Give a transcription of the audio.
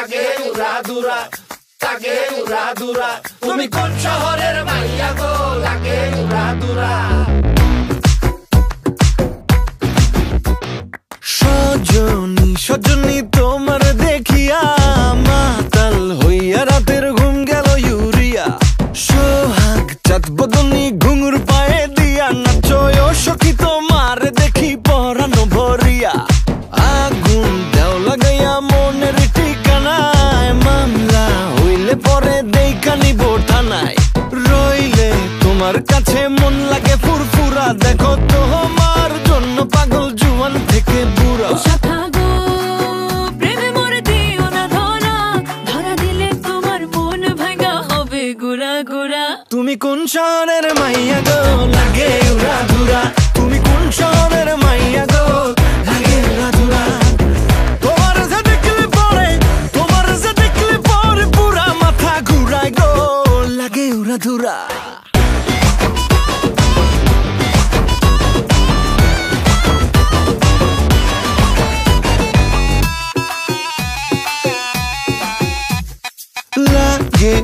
লাগে উড়াদুরা, লাগে উড়াদুরা। তুমি কোন শহরের মাইয়া গো, লাগে উড়াদুরা। সজনী সজনী তোমার দেখিয়া মাতাল হইয়া রাতের ঘুম গেল ইউরিয়া। সোহাগ চাঁদ বদনী ঘুঙুর পায়ে দিয়া নাচয় সখী তোমার দেখি পরানো ভরিয়া। আগুন দেও লাগাইয়া মনের ঠিকানায়, মামলা হইলে পরে দেখা নিব থানায়। রইলে তোমার কাছে মন লাগে ফুরফুরা, দেখো তোমার জন্য পাগল জুয়ান থেকে বুড়া। তুমি কোন শহরের মাইয়া গো, লাগে উড়াদুরা। তুমি কোন শহরের মাইয়া গো, লাগে উড়াদুরা। তোমার যে দেখলে পরে, তোমার যে দেখলে পরে পুরা মাথা ঘুরায় গো, লাগে উড়াদুরা। লাগে